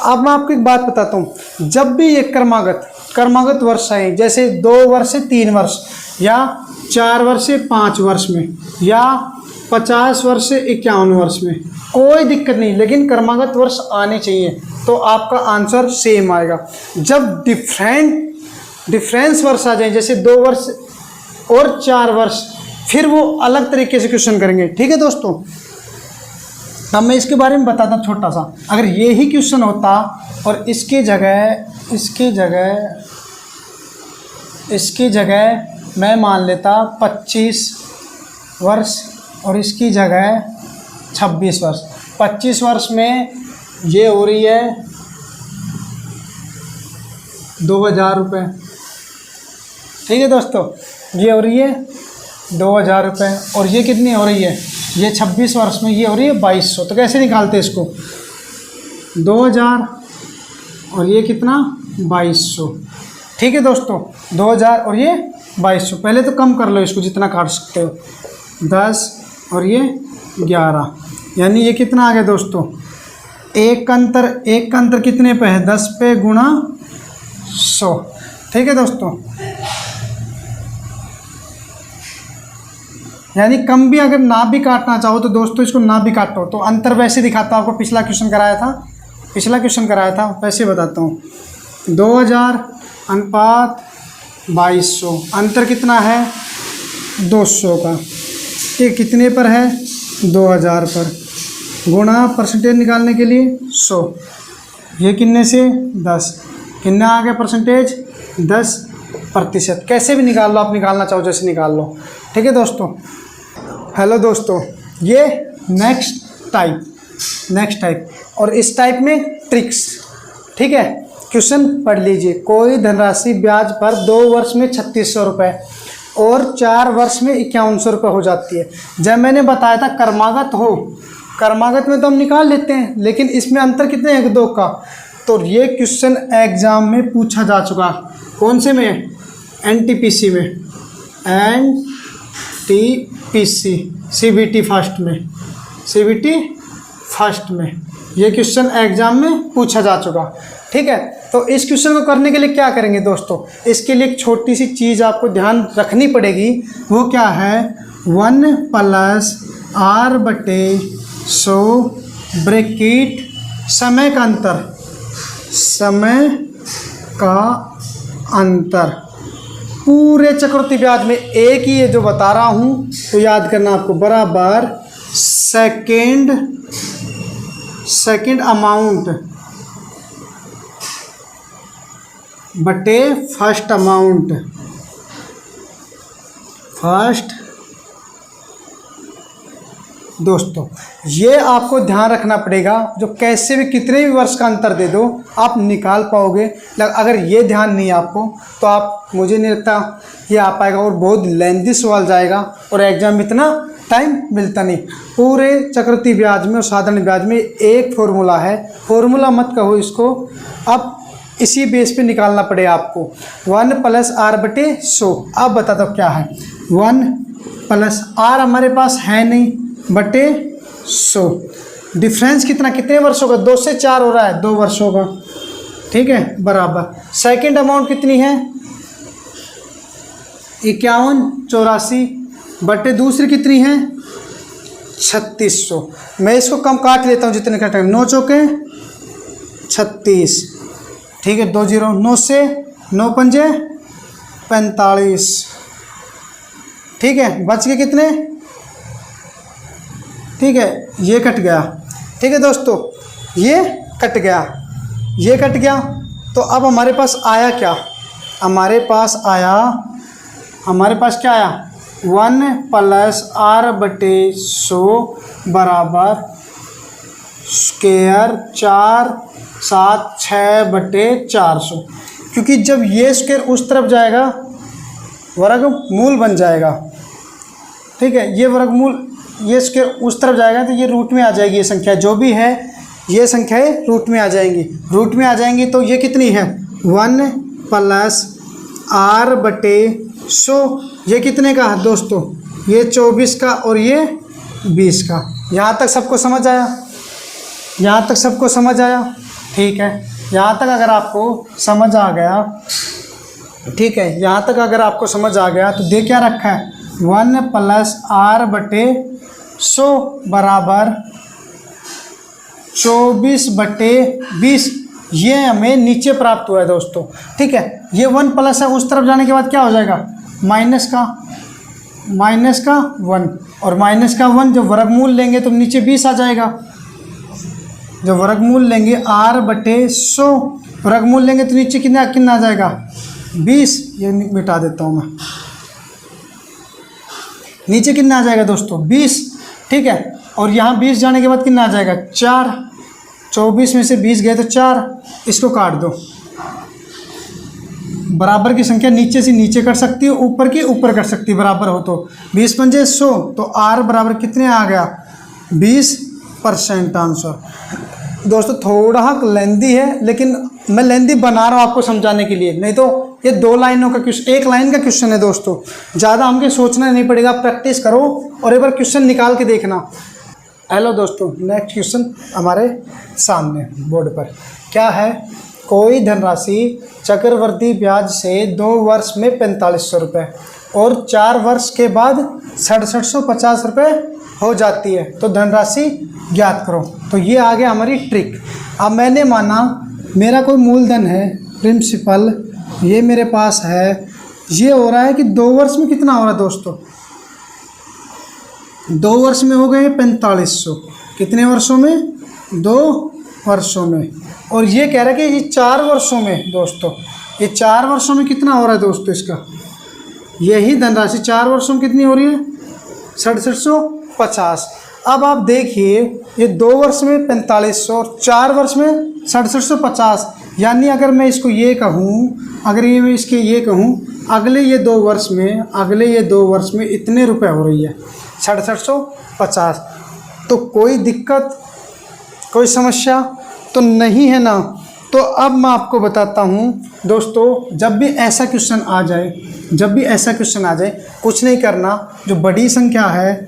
अब मैं आपको एक बात बताता हूँ, जब भी ये क्रमागत वर्ष आए, जैसे 2 वर्ष से 3 वर्ष, या 4 वर्ष से 5 वर्ष में, या 50 वर्ष से 51 वर्ष में, कोई दिक्कत नहीं, लेकिन क्रमागत वर्ष आने चाहिए, तो आपका आंसर सेम आएगा। जब डिफरेंस वर्ष आ जाए, जैसे 2 वर्ष और 4 वर्ष, फिर वो अलग तरीके से क्वेश्चन करेंगे। ठीक है दोस्तों, अब मैं इसके बारे में बताता हूँ छोटा सा। अगर ये ही क्वेश्चन होता और इसकी जगह मैं मान लेता 25 वर्ष और इसकी जगह 26 वर्ष। 25 वर्ष में ये हो रही है 2000 रुपये। ठीक है दोस्तों, ये हो रही है 2000 रुपये, और ये कितनी हो रही है, ये 26 वर्ष में ये हो रही है 2200। तो कैसे निकालते हैं इसको, 2000 और ये कितना 2200। ठीक है दोस्तों, 2000 और ये 2200। पहले तो कम कर लो इसको जितना काट सकते हो, 10 और ये 11, यानी ये कितना आ गया दोस्तों, एक का अंतर कितने पे है, 10 पे गुणा 100। ठीक है दोस्तों, यानी कम भी अगर ना भी काटना चाहो तो दोस्तों इसको ना भी काटो, तो अंतर वैसे दिखाता हूँ। आपको पिछला क्वेश्चन कराया था वैसे बताता हूँ। 2000 अनुपात 2200, अंतर कितना है 200 का, ये कितने पर है 2000 पर, गुणा परसेंटेज निकालने के लिए 100, ये कितने से 10, कितना आ गया परसेंटेज 10%। कैसे भी निकाल लो, आप निकालना चाहो जैसे निकाल लो। ठीक है दोस्तों, हेलो दोस्तों, ये नेक्स्ट टाइप और इस टाइप में ट्रिक्स। ठीक है, क्वेश्चन पढ़ लीजिए। कोई धनराशि ब्याज पर 2 वर्ष में 3600 रुपये और 4 वर्ष में 5100 रुपये हो जाती है। जब मैंने बताया था क्रमागत में तो हम निकाल लेते हैं, लेकिन इसमें अंतर कितने हैं 2 का। तो ये क्वेश्चन एग्जाम में पूछा जा चुका, कौन से में, NTPC में, NTPC CBT फर्स्ट में ये क्वेश्चन एग्जाम में पूछा जा चुका। ठीक है, तो इस क्वेश्चन को करने के लिए क्या करेंगे दोस्तों, इसके लिए एक छोटी सी चीज़ आपको ध्यान रखनी पड़ेगी। वो क्या है, 1 + R/100 ब्रैकेट समय का अंतर पूरे चक्रवृद्धि ब्याज में एक ही है जो बता रहा हूँ, तो याद करना आपको, बराबर सेकंड अमाउंट बटे फर्स्ट अमाउंट। दोस्तों ये आपको ध्यान रखना पड़ेगा, जो कैसे भी कितने भी वर्ष का अंतर दे दो आप निकाल पाओगे। अगर ये ध्यान नहीं है आपको तो आप, मुझे नहीं लगता ये आ पाएगा, और बहुत लेंथी सवाल जाएगा और एग्जाम में इतना टाइम मिलता नहीं। पूरे चक्रवृद्धि ब्याज में और साधारण ब्याज में एक फॉर्मूला है, फॉर्मूला मत कहो इसको, अब इसी बेस पे निकालना पड़ेगा आपको। 1 + R/100। अब बता दो क्या है, 1 + R हमारे पास है नहीं, बटे 100। डिफरेंस कितने वर्षों का, 2 से 4 हो रहा है, 2 वर्षों का। ठीक है, बराबर सेकंड अमाउंट कितनी है 5184, बटे दूसरी कितनी है 3600। मैं इसको कम काट लेता हूँ जितने का टाइम, 9 चौके 36। ठीक है, 2 0, 9 से 9 पंजे 45। ठीक है, बच गए कितने, ठीक है, ये कट गया। ठीक है दोस्तों, ये कट गया, तो अब हमारे पास आया क्या, हमारे पास क्या आया, 1 + R/100 बराबर स्क्वायर 4 7 6/400। क्योंकि जब ये स्क्वायर उस तरफ जाएगा वर्गमूल बन जाएगा। ठीक है, ये स्क्वायर उस तरफ जाएगा तो ये रूट में आ जाएगी, ये संख्या जो भी है ये संख्याएं रूट में आ जाएंगी। तो ये कितनी है 1 + R/100, ये कितने का है दोस्तों, ये 24 का और ये 20 का। यहाँ तक सबको समझ आया, ठीक है। यहाँ तक अगर आपको समझ आ गया, ठीक है, यहाँ तक अगर आपको समझ आ गया तो दे क्या रखा है 1 + R/100 100 बराबर 24/20, ये हमें नीचे प्राप्त हुआ है दोस्तों। ठीक है, ये 1 प्लस है, उस तरफ जाने के बाद क्या हो जाएगा, माइनस का 1, और माइनस का 1 जब वर्गमूल लेंगे तो नीचे 20 आ जाएगा। जब वर्गमूल लेंगे r/100, वर्गमूल लेंगे तो नीचे कितना आ जाएगा, 20। ये मिटा देता हूँ मैं, नीचे कितना आ जाएगा दोस्तों, 20। ठीक है, और यहाँ 20 जाने के बाद कितना आ जाएगा, 4। 24 में से 20 गए तो 4, इसको काट दो। बराबर की संख्या नीचे से नीचे कर सकती है, ऊपर की ऊपर कर सकती है, बराबर हो तो 20 पंजे 100, तो r बराबर कितने आ गया, 20% आंसर। दोस्तों थोड़ा लेंदी है, लेकिन मैं लेंदी बना रहा हूँ आपको समझाने के लिए, नहीं तो ये 2 लाइनों का क्वेश्चन, 1 लाइन का क्वेश्चन है दोस्तों। ज़्यादा हमको सोचना नहीं पड़ेगा, प्रैक्टिस करो और एक बार क्वेश्चन निकाल के देखना। हेलो दोस्तों, नेक्स्ट क्वेश्चन हमारे सामने बोर्ड पर क्या है, कोई धनराशि चक्रवृद्धि ब्याज से 2 वर्ष में 4500 रुपये और 4 वर्ष के बाद 6750 रुपये हो जाती है, तो धनराशि ज्ञात करो। तो ये आ गया हमारी ट्रिक। अब मैंने माना मेरा कोई मूलधन है, प्रिंसिपल ये मेरे पास है, ये हो रहा है कि 2 वर्ष में कितना हो रहा है दोस्तों, 2 वर्ष में हो गए 4500, कितने वर्षों में, 2 वर्षों में। और ये कह रहा है कि ये 4 वर्षों में दोस्तों, ये 4 वर्षों में कितना हो रहा है दोस्तों, इसका यही धनराशि 4 वर्षों में कितनी हो रही है, 6750। अब आप देखिए ये 2 वर्ष में 4500 और 4 वर्ष में 6750, यानी अगर मैं इसको ये कहूँ, अगर ये मैं इसके ये कहूँ, अगले ये 2 वर्ष में इतने रुपए हो रही है, 6750। तो कोई दिक्कत, कोई समस्या तो नहीं है ना। तो अब मैं आपको बताता हूँ दोस्तों, जब भी ऐसा क्वेश्चन आ जाए, कुछ नहीं करना, जो बड़ी संख्या है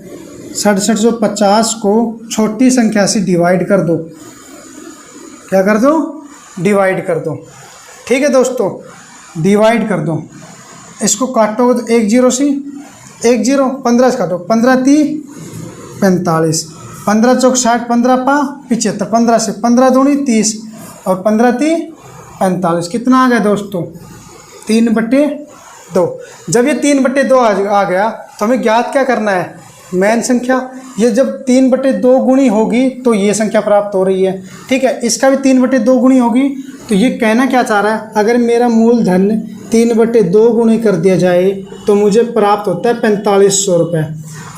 6750 को छोटी संख्या से डिवाइड कर दो। क्या कर दो, डिवाइड कर दो। ठीक है दोस्तों, डिवाइड कर दो, इसको काटो तो 1 0 से 1 0, 15 से काटो, 15 3 45, 15 चौक 60, 15 पा 75, 15 से 15 दूनी 30 और 15 3 45, कितना आ गया दोस्तों, 3/2। जब ये 3/2 आ गया तो हमें ज्ञात क्या करना है, मेन संख्या। ये जब 3/2 गुणी होगी तो ये संख्या प्राप्त हो रही है। ठीक है, इसका भी 3/2 गुणी होगी, तो ये कहना क्या चाह रहा है, अगर मेरा मूलधन 3/2 गुणी कर दिया जाए तो मुझे प्राप्त होता है 4500 रुपये।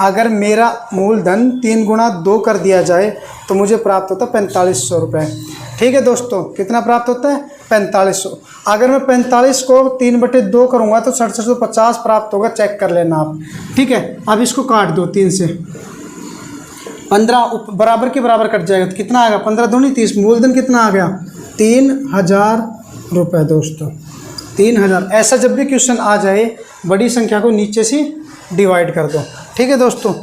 अगर मेरा मूलधन 3 गुणा 2 कर दिया जाए तो मुझे प्राप्त होता है 4500 रुपये। ठीक है दोस्तों, कितना प्राप्त होता है, 4500। अगर मैं 45 को 3/2 करूँगा तो 6750 प्राप्त होगा, चेक कर लेना आप। ठीक है, अब इसको काट दो 3 से, 15 बराबर के बराबर कट जाएगा तो कितना आएगा, 15 दूनी 30, मूलधन कितना आ गया, 3000 रुपये दोस्तों, 3000। ऐसा जब भी क्वेश्चन आ जाए, बड़ी संख्या को नीचे से डिवाइड कर दो। ठीक है दोस्तों,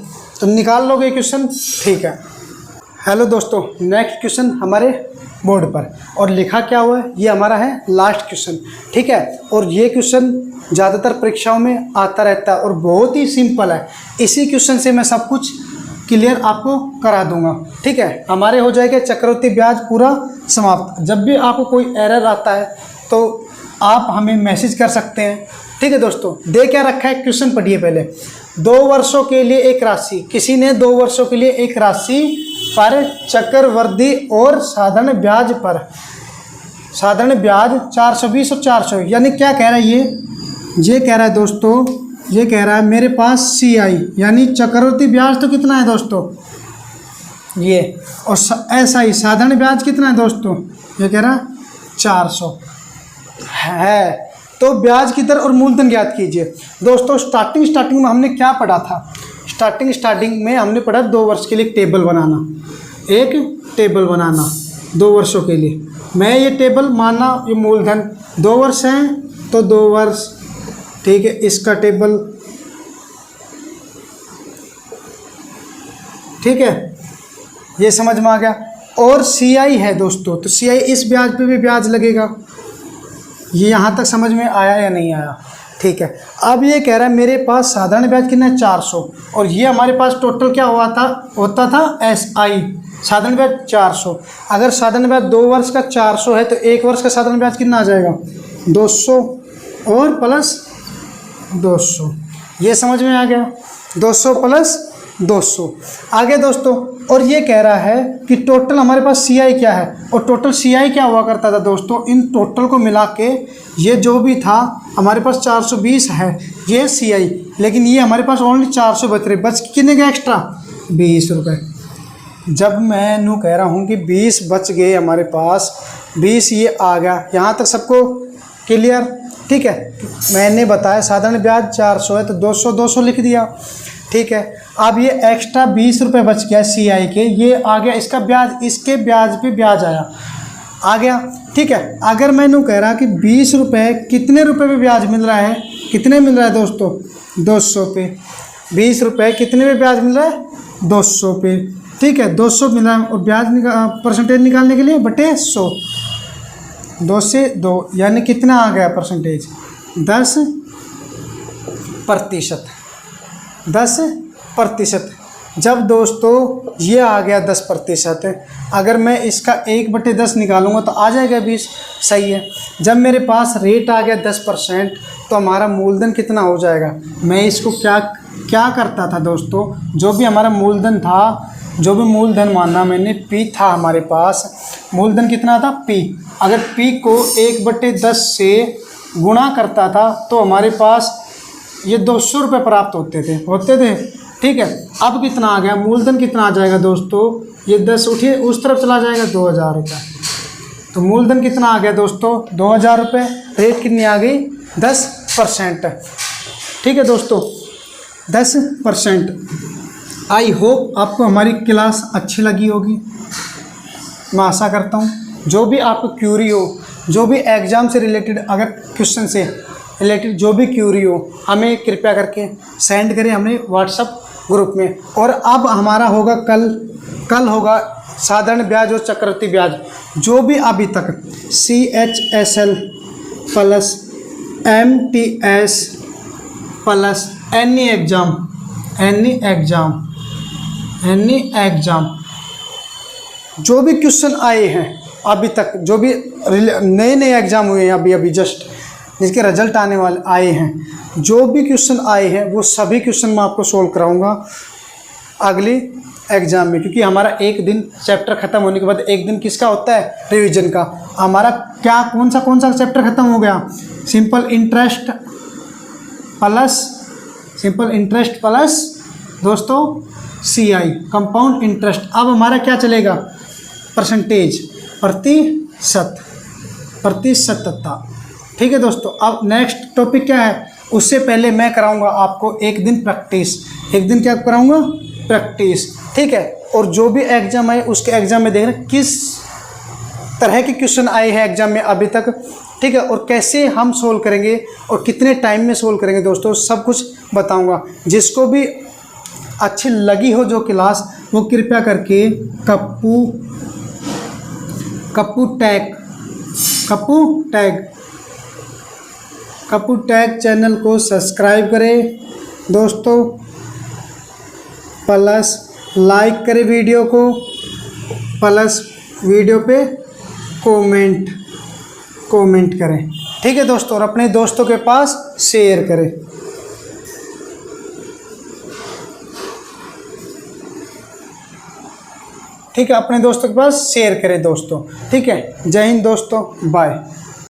तो निकाल लोगे क्वेश्चन। ठीक है, हेलो दोस्तों, नेक्स्ट क्वेश्चन हमारे बोर्ड पर, और लिखा क्या हुआ है, ये हमारा है लास्ट क्वेश्चन। ठीक है, और ये क्वेश्चन ज़्यादातर परीक्षाओं में आता रहता है और बहुत ही सिंपल है। इसी क्वेश्चन से मैं सब कुछ क्लियर आपको करा दूंगा। ठीक है, हमारे हो जाएगा चक्रवृद्धि ब्याज पूरा समाप्त। जब भी आपको कोई एरर आता है तो आप हमें मैसेज कर सकते हैं। ठीक है दोस्तों, दे क्या रखा है, क्वेश्चन पढ़िए पहले। 2 वर्षों के लिए एक राशि, किसी ने 2 वर्षों के लिए एक राशि पर चक्रवृद्धि और साधारण ब्याज पर, साधारण ब्याज 420 और 400, यानी क्या कह रहा है ये कह रहा है दोस्तों, ये कह रहा है मेरे पास CI यानी चक्रवृद्धि ब्याज तो कितना है दोस्तों ये, और SI साधारण ब्याज कितना है दोस्तों, ये कह रहा है 400 है। तो ब्याज की दर और मूलधन ज्ञात कीजिए। दोस्तों स्टार्टिंग में हमने क्या पढ़ा था, स्टार्टिंग में हमने पढ़ा 2 वर्ष के लिए एक टेबल बनाना 2 वर्षों के लिए। मैं ये टेबल माना, ये मूलधन 2 वर्ष हैं तो 2 वर्ष, ठीक है, इसका टेबल, ठीक है, ये समझ में आ गया। और CI है दोस्तों, तो CI इस ब्याज पे भी ब्याज लगेगा। ये यहाँ तक समझ में आया या नहीं आया, ठीक है। अब ये कह रहा है मेरे पास साधारण ब्याज कितना है 400, और ये हमारे पास टोटल क्या होता था SI साधारण ब्याज 400। अगर साधारण ब्याज 2 वर्ष का 400 है तो 1 वर्ष का साधारण ब्याज कितना आ जाएगा 200 और प्लस 200। ये समझ में आ गया, 200 प्लस 200 आगे दोस्तों। और ये कह रहा है कि टोटल हमारे पास CI क्या है, और टोटल CI क्या हुआ करता था दोस्तों, इन टोटल को मिला के ये जो भी था हमारे पास 420 है ये CI, लेकिन ये हमारे पास ओनली 400 बच रहे, बच कितने का एक्स्ट्रा 20 रुपये। जब मैं नू कह रहा हूँ कि 20 बच गए हमारे पास, 20 ये आ गया, यहाँ तक सबको क्लियर, ठीक है। मैंने बताया साधारण ब्याज 400 है तो 200 लिख दिया, ठीक है। अब ये एक्स्ट्रा 20 रुपये बच गया CI के, ये आ गया इसका ब्याज, इसके ब्याज पे ब्याज आ गया, ठीक है। अगर मैंने कह रहा कि 20 रुपये कितने रुपए पे ब्याज मिल रहा है, कितने मिल रहा है दोस्तों 200 पे, 20 रुपये कितने पे ब्याज मिल रहा है 200 पे, ठीक है। 200 मिला और ब्याज परसेंटेज निकालने के लिए बटे 100, 2 से 2 यानी कितना आ गया परसेंटेज 10%। जब दोस्तों ये आ गया 10%, अगर मैं इसका 1/10 निकालूंगा तो आ जाएगा 20, सही है। जब मेरे पास रेट आ गया 10% तो हमारा मूलधन कितना हो जाएगा, मैं इसको क्या करता था दोस्तों, जो भी हमारा मूलधन था, जो भी मूलधन माना मैंने P था हमारे पास, मूलधन कितना था P, अगर P को 1/10 से गुणा करता था तो हमारे पास ये 200 रुपये प्राप्त होते थे, ठीक है। अब कितना आ गया, मूलधन कितना आ जाएगा दोस्तों, ये 10 उठिए उस तरफ चला जाएगा 2000 रुपये, तो मूलधन कितना आ गया दोस्तों 2000 रुपये, रेट कितनी आ गई 10%, ठीक है दोस्तों 10%। आई होप आपको हमारी क्लास अच्छी लगी होगी, मैं आशा करता हूँ। जो भी आपको क्यूरी हो, जो भी एग्ज़ाम से रिलेटेड अगर क्वेश्चन से रिलेटेड जो भी क्यूरी हो, हमें कृपया करके सेंड करें हमें व्हाट्सएप ग्रुप में। और अब हमारा होगा कल होगा साधारण ब्याज और चक्रवृद्धि ब्याज, जो भी अभी तक CHSL plus MTS plus any exam जो भी क्वेश्चन आए हैं अभी तक, जो भी नए एग्ज़ाम हुए हैं अभी जस्ट जिसके रिजल्ट आने वाले आए हैं, जो भी क्वेश्चन आए हैं वो सभी क्वेश्चन मैं आपको सोल्व कराऊंगा अगले एग्ज़ाम में, क्योंकि हमारा एक दिन चैप्टर ख़त्म होने के बाद एक दिन किसका होता है रिवीजन का। हमारा क्या कौन सा चैप्टर ख़त्म हो गया, सिंपल इंटरेस्ट प्लस दोस्तों CI कंपाउंड इंटरेस्ट। अब हमारा क्या चलेगा परसेंटेज, प्रतिशतता, ठीक है दोस्तों। अब नेक्स्ट टॉपिक क्या है, उससे पहले मैं कराऊंगा आपको एक दिन प्रैक्टिस, क्या कराऊंगा प्रैक्टिस, ठीक है। और जो भी एग्ज़ाम आए उसके एग्ज़ाम में देखना किस तरह के क्वेश्चन आए हैं एग्ज़ाम में अभी तक, ठीक है, और कैसे हम सोल्व करेंगे और कितने टाइम में सोल्व करेंगे दोस्तों, सब कुछ बताऊंगा। जिसको भी अच्छी लगी हो जो क्लास, वो कृपया करके कप्पू टैग चैनल को सब्सक्राइब करें दोस्तों, प्लस लाइक करें वीडियो को, प्लस वीडियो पे कमेंट करें, ठीक है दोस्तों, और अपने दोस्तों के पास शेयर करें। ठीक है, अपने दोस्तों के पास शेयर करें दोस्तों, ठीक है। जय हिंद दोस्तों, बाय।